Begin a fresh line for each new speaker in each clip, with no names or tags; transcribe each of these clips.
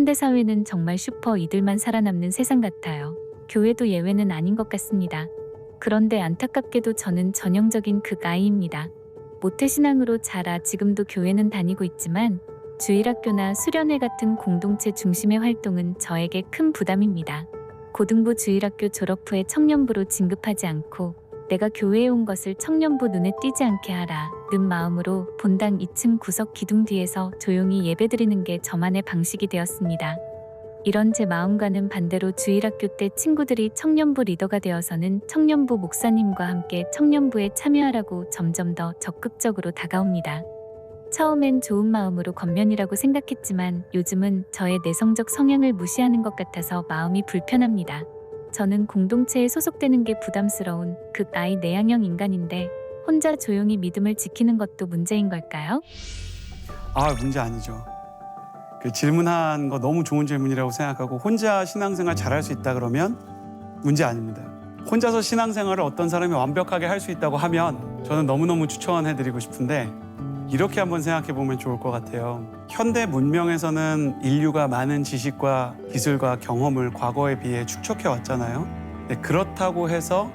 현대사회는 정말 슈퍼 이들만 살아남는 세상 같아요. 교회도 예외는 아닌 것 같습니다. 그런데 안타깝게도 저는 전형적인 극아이입니다. 모태신앙으로 자라 지금도 교회는 다니고 있지만 주일학교나 수련회 같은 공동체 중심의 활동은 저에게 큰 부담입니다. 고등부 주일학교 졸업 후에 청년부로 진급하지 않고 내가 교회에 온 것을 청년부 눈에 띄지 않게 하라 는 마음으로 본당 2층 구석 기둥 뒤에서 조용히 예배드리는 게 저만의 방식이 되었습니다. 이런 제 마음과는 반대로 주일학교 때 친구들이 청년부 리더가 되어서는 청년부 목사님과 함께 청년부에 참여하라고 점점 더 적극적으로 다가옵니다. 처음엔 좋은 마음으로 겉면이라고 생각했지만 요즘은 저의 내성적 성향을 무시하는 것 같아서 마음이 불편합니다. 저는 공동체에 소속되는 게 부담스러운 극아이 내향형 인간인데 혼자 조용히 믿음을 지키는 것도 문제인 걸까요?
문제 아니죠. 그 질문한 거 너무 좋은 질문이라고 생각하고 혼자 신앙생활 잘할 수 있다 그러면 문제 아닙니다. 혼자서 신앙생활을 어떤 사람이 완벽하게 할 수 있다고 하면 저는 너무너무 추천해드리고 싶은데 이렇게 한번 생각해 보면 좋을 것 같아요. 현대 문명에서는 인류가 많은 지식과 기술과 경험을 과거에 비해 축적해 왔잖아요. 그렇다고 해서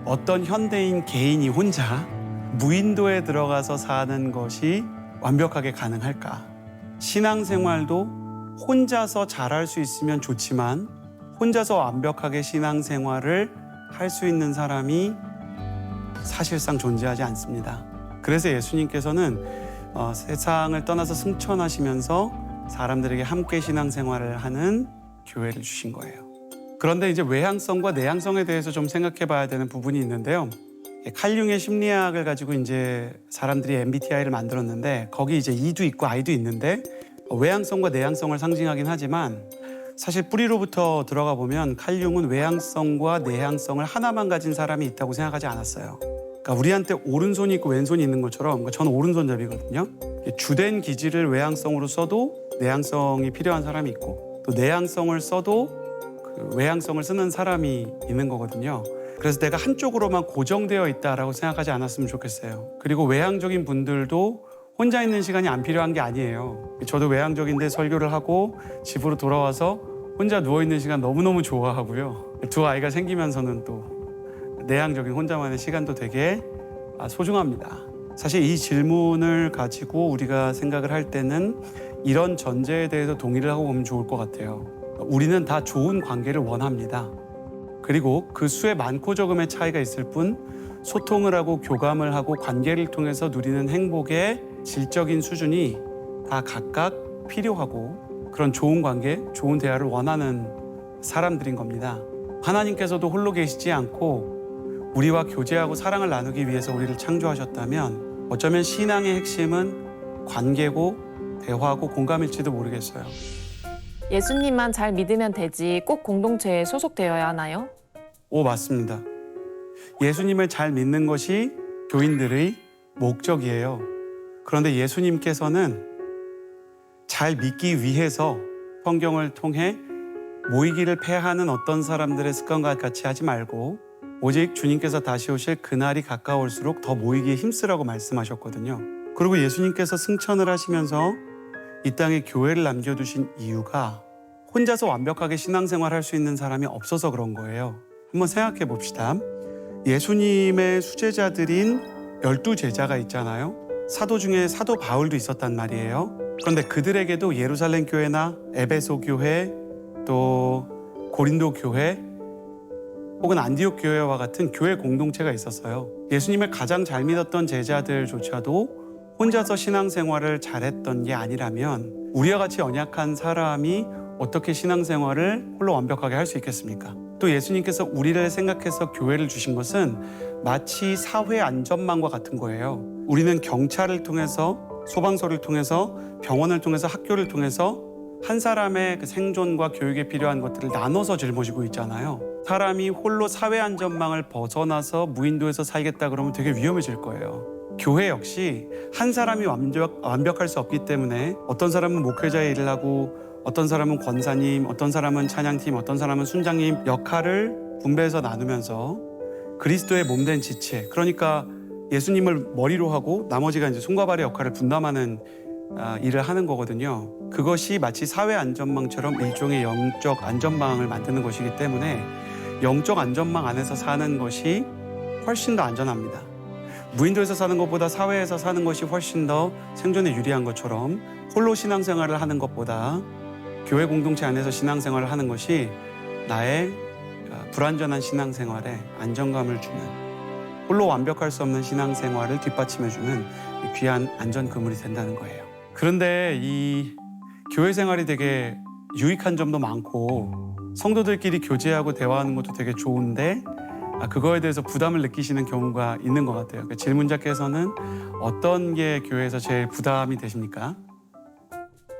어떤 현대인 개인이 혼자 무인도에 들어가서 사는 것이 완벽하게 가능할까? 신앙생활도 혼자서 잘할 수 있으면 좋지만 혼자서 완벽하게 신앙생활을 할 수 있는 사람이 사실상 존재하지 않습니다. 그래서 예수님께서는 세상을 떠나서 승천하시면서 사람들에게 함께 신앙생활을 하는 교회를 주신 거예요. 그런데 이제 외향성과 내향성에 대해서 좀 생각해 봐야 되는 부분이 있는데요. 칼융의 심리학을 가지고 이제 사람들이 MBTI를 만들었는데 거기 이제 E도 있고 I도 있는데 외향성과 내향성을 상징하긴 하지만 사실 뿌리로부터 들어가 보면 칼융은 외향성과 내향성을 하나만 가진 사람이 있다고 생각하지 않았어요. 그러니까 우리한테 오른손이 있고 왼손이 있는 것처럼 저는 오른손잡이거든요. 주된 기질을 외향성으로 써도 내향성이 필요한 사람이 있고 또 내향성을 써도 그 외향성을 쓰는 사람이 있는 거거든요. 그래서 내가 한쪽으로만 고정되어 있다라고 생각하지 않았으면 좋겠어요. 그리고 외향적인 분들도 혼자 있는 시간이 안 필요한 게 아니에요. 저도 외향적인데 설교를 하고 집으로 돌아와서 혼자 누워있는 시간 너무너무 좋아하고요. 두 아이가 생기면서는 또 내향적인 혼자만의 시간도 되게 소중합니다. 사실 이 질문을 가지고 우리가 생각을 할 때는 이런 전제에 대해서 동의를 하고 보면 좋을 것 같아요. 우리는 다 좋은 관계를 원합니다. 그리고 그 수의 많고 적음의 차이가 있을 뿐 소통을 하고 교감을 하고 관계를 통해서 누리는 행복의 질적인 수준이 다 각각 필요하고 그런 좋은 관계, 좋은 대화를 원하는 사람들인 겁니다. 하나님께서도 홀로 계시지 않고 우리와 교제하고 사랑을 나누기 위해서 우리를 창조하셨다면 어쩌면 신앙의 핵심은 관계고 대화고 공감일지도 모르겠어요.
예수님만 잘 믿으면 되지 꼭 공동체에 소속되어야 하나요?
맞습니다. 예수님을 잘 믿는 것이 교인들의 목적이에요. 그런데 예수님께서는 잘 믿기 위해서 성경을 통해 모이기를 패하는 어떤 사람들의 습관과 같이 하지 말고 오직 주님께서 다시 오실 그날이 가까울수록 더 모이기에 힘쓰라고 말씀하셨거든요. 그리고 예수님께서 승천을 하시면서 이 땅에 교회를 남겨두신 이유가 혼자서 완벽하게 신앙생활할 수 있는 사람이 없어서 그런 거예요. 한번 생각해 봅시다. 예수님의 수제자들인 12제자가 있잖아요. 사도 중에 사도 바울도 있었단 말이에요. 그런데 그들에게도 예루살렘 교회나 에베소 교회 또 고린도 교회 혹은 안디옥 교회와 같은 교회 공동체가 있었어요. 예수님을 가장 잘 믿었던 제자들조차도 혼자서 신앙생활을 잘했던 게 아니라면 우리와 같이 연약한 사람이 어떻게 신앙생활을 홀로 완벽하게 할 수 있겠습니까? 또 예수님께서 우리를 생각해서 교회를 주신 것은 마치 사회 안전망과 같은 거예요. 우리는 경찰을 통해서 소방서를 통해서 병원을 통해서 학교를 통해서 한 사람의 그 생존과 교육에 필요한 것들을 나눠서 짊어지고 있잖아요. 사람이 홀로 사회 안전망을 벗어나서 무인도에서 살겠다 그러면 되게 위험해질 거예요. 교회 역시 한 사람이 완벽할 수 없기 때문에 어떤 사람은 목회자의 일을 하고 어떤 사람은 권사님, 어떤 사람은 찬양팀, 어떤 사람은 순장님 역할을 분배해서 나누면서 그리스도의 몸된 지체, 그러니까 예수님을 머리로 하고 나머지가 이제 손과 발의 역할을 분담하는 일을 하는 거거든요. 그것이 마치 사회 안전망처럼 일종의 영적 안전망을 만드는 것이기 때문에 영적 안전망 안에서 사는 것이 훨씬 더 안전합니다. 무인도에서 사는 것보다 사회에서 사는 것이 훨씬 더 생존에 유리한 것처럼 홀로 신앙생활을 하는 것보다 교회 공동체 안에서 신앙생활을 하는 것이 나의 불안전한 신앙생활에 안정감을 주는, 홀로 완벽할 수 없는 신앙생활을 뒷받침해주는 귀한 안전 그물이 된다는 거예요. 그런데 이 교회 생활이 되게 유익한 점도 많고 성도들끼리 교제하고 대화하는 것도 되게 좋은데 그거에 대해서 부담을 느끼시는 경우가 있는 것 같아요. 질문자께서는 어떤 게 교회에서 제일 부담이 되십니까?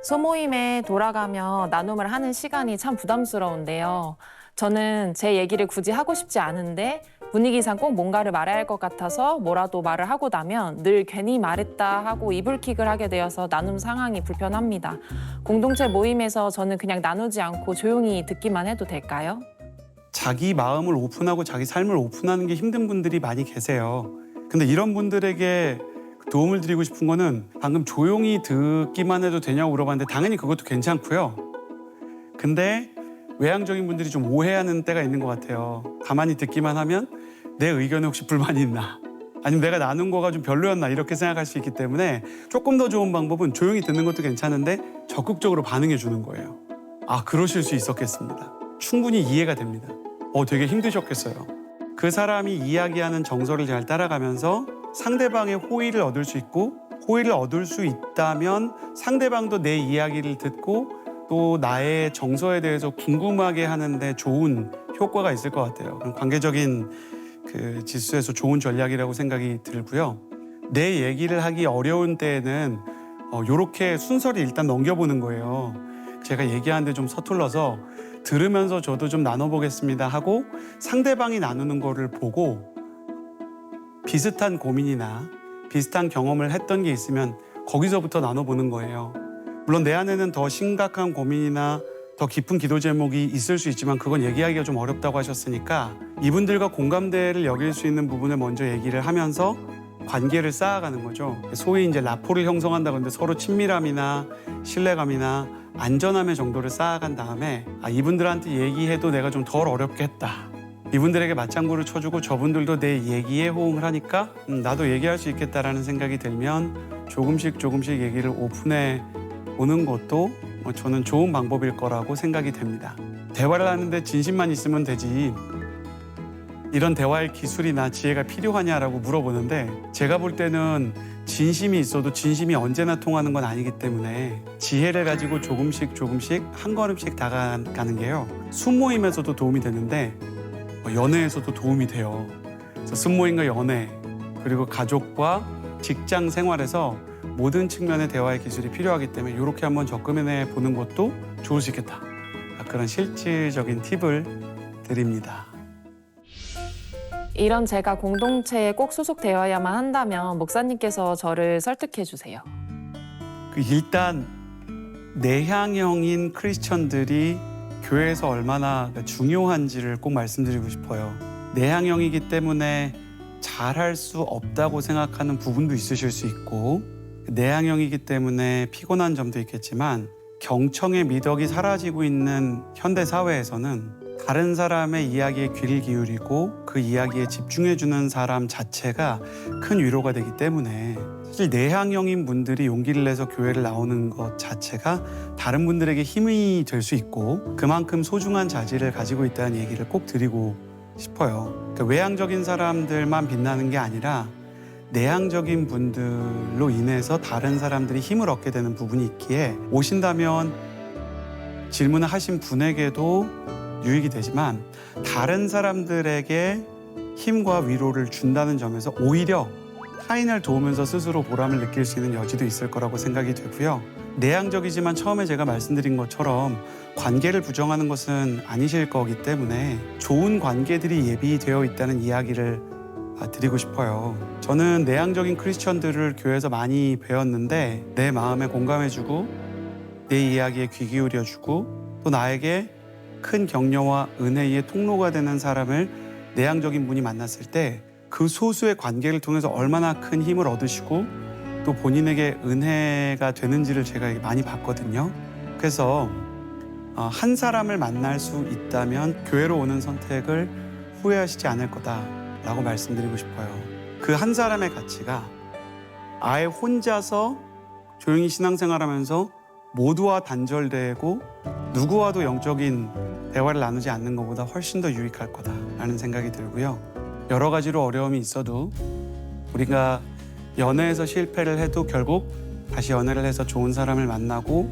소모임에 돌아가며 나눔을 하는 시간이 참 부담스러운데요. 저는 제 얘기를 굳이 하고 싶지 않은데 분위기상 꼭 뭔가를 말해야 할 것 같아서 뭐라도 말을 하고 나면 늘 괜히 말했다 하고 이불킥을 하게 되어서 나눔 상황이 불편합니다. 공동체 모임에서 저는 그냥 나누지 않고 조용히 듣기만 해도 될까요?
자기 마음을 오픈하고 자기 삶을 오픈하는 게 힘든 분들이 많이 계세요. 근데 이런 분들에게 도움을 드리고 싶은 거는 방금 조용히 듣기만 해도 되냐고 물어봤는데 당연히 그것도 괜찮고요. 근데 외향적인 분들이 좀 오해하는 때가 있는 것 같아요. 가만히 듣기만 하면 내 의견에 혹시 불만이 있나? 아니면 내가 나눈 거가 좀 별로였나? 이렇게 생각할 수 있기 때문에 조금 더 좋은 방법은 조용히 듣는 것도 괜찮은데 적극적으로 반응해 주는 거예요. 그러실 수 있었겠습니다. 충분히 이해가 됩니다. 되게 힘드셨겠어요. 그 사람이 이야기하는 정서를 잘 따라가면서 상대방의 호의를 얻을 수 있고 호의를 얻을 수 있다면 상대방도 내 이야기를 듣고 또 나의 정서에 대해서 궁금하게 하는데 좋은 효과가 있을 것 같아요. 관계적인 그 지수에서 좋은 전략이라고 생각이 들고요. 내 얘기를 하기 어려운 때에는 요렇게 순서를 일단 넘겨보는 거예요. 제가 얘기하는데 좀 서툴러서 들으면서 저도 좀 나눠보겠습니다 하고 상대방이 나누는 거를 보고 비슷한 고민이나 비슷한 경험을 했던 게 있으면 거기서부터 나눠보는 거예요. 물론 내 안에는 더 심각한 고민이나 더 깊은 기도 제목이 있을 수 있지만 그건 얘기하기가 좀 어렵다고 하셨으니까 이분들과 공감대를 여길 수 있는 부분을 먼저 얘기를 하면서 관계를 쌓아가는 거죠. 소위 이제 라포를 형성한다고 하는데 서로 친밀함이나 신뢰감이나 안전함의 정도를 쌓아간 다음에 이분들한테 얘기해도 내가 좀 덜 어렵게 했다. 이분들에게 맞장구를 쳐주고 저분들도 내 얘기에 호응을 하니까 나도 얘기할 수 있겠다라는 생각이 들면 조금씩 얘기를 오픈해 보는 것도 저는 좋은 방법일 거라고 생각이 됩니다. 대화를 하는데 진심만 있으면 되지 이런 대화의 기술이나 지혜가 필요하냐라고 물어보는데 제가 볼 때는 진심이 있어도 진심이 언제나 통하는 건 아니기 때문에 지혜를 가지고 조금씩 한 걸음씩 다가가는 게요. 순모임에서도 도움이 되는데 연애에서도 도움이 돼요. 그래서 순모임과 연애 그리고 가족과 직장 생활에서 모든 측면의 대화의 기술이 필요하기 때문에 이렇게 한번 접근해 보는 것도 좋을 수 있겠다. 그런 실질적인 팁을 드립니다.
이런 제가 공동체에 꼭 소속되어야만 한다면 목사님께서 저를 설득해 주세요.
일단 내향형인 크리스천들이 교회에서 얼마나 중요한지를 꼭 말씀드리고 싶어요. 내향형이기 때문에 잘할 수 없다고 생각하는 부분도 있으실 수 있고 내향형이기 때문에 피곤한 점도 있겠지만 경청의 미덕이 사라지고 있는 현대 사회에서는 다른 사람의 이야기에 귀를 기울이고 그 이야기에 집중해주는 사람 자체가 큰 위로가 되기 때문에 사실 내향형인 분들이 용기를 내서 교회를 나오는 것 자체가 다른 분들에게 힘이 될 수 있고 그만큼 소중한 자질을 가지고 있다는 얘기를 꼭 드리고 싶어요. 그러니까 외향적인 사람들만 빛나는 게 아니라 내향적인 분들로 인해서 다른 사람들이 힘을 얻게 되는 부분이 있기에 오신다면 질문을 하신 분에게도 유익이 되지만 다른 사람들에게 힘과 위로를 준다는 점에서 오히려 타인을 도우면서 스스로 보람을 느낄 수 있는 여지도 있을 거라고 생각이 되고요. 내향적이지만 처음에 제가 말씀드린 것처럼 관계를 부정하는 것은 아니실 거기 때문에 좋은 관계들이 예비되어 있다는 이야기를 드리고 싶어요. 저는 내향적인 크리스천들을 교회에서 많이 배웠는데 내 마음에 공감해주고 내 이야기에 귀 기울여주고 또 나에게 큰 격려와 은혜의 통로가 되는 사람을 내향적인 분이 만났을 때 그 소수의 관계를 통해서 얼마나 큰 힘을 얻으시고 또 본인에게 은혜가 되는지를 제가 많이 봤거든요. 그래서 한 사람을 만날 수 있다면 교회로 오는 선택을 후회하시지 않을 거다라고 말씀드리고 싶어요. 그 한 사람의 가치가 아예 혼자서 조용히 신앙생활하면서 모두와 단절되고 누구와도 영적인 대화를 나누지 않는 것보다 훨씬 더 유익할 거다라는 생각이 들고요. 여러 가지로 어려움이 있어도 우리가 연애에서 실패를 해도 결국 다시 연애를 해서 좋은 사람을 만나고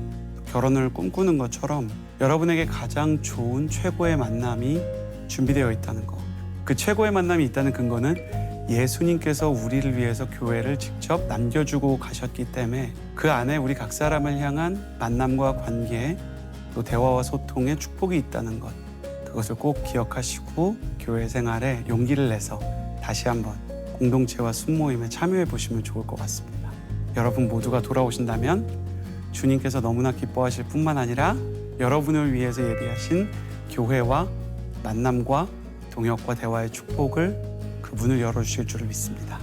결혼을 꿈꾸는 것처럼 여러분에게 가장 좋은 최고의 만남이 준비되어 있다는 것. 그 최고의 만남이 있다는 근거는 예수님께서 우리를 위해서 교회를 직접 남겨주고 가셨기 때문에 그 안에 우리 각 사람을 향한 만남과 관계 또 대화와 소통에 축복이 있다는 것. 그것을 꼭 기억하시고 교회 생활에 용기를 내서 다시 한번 공동체와 순모임에 참여해 보시면 좋을 것 같습니다. 여러분 모두가 돌아오신다면 주님께서 너무나 기뻐하실 뿐만 아니라 여러분을 위해서 예비하신 교회와 만남과 동역과 대화의 축복을 그분을 열어주실 줄을 믿습니다.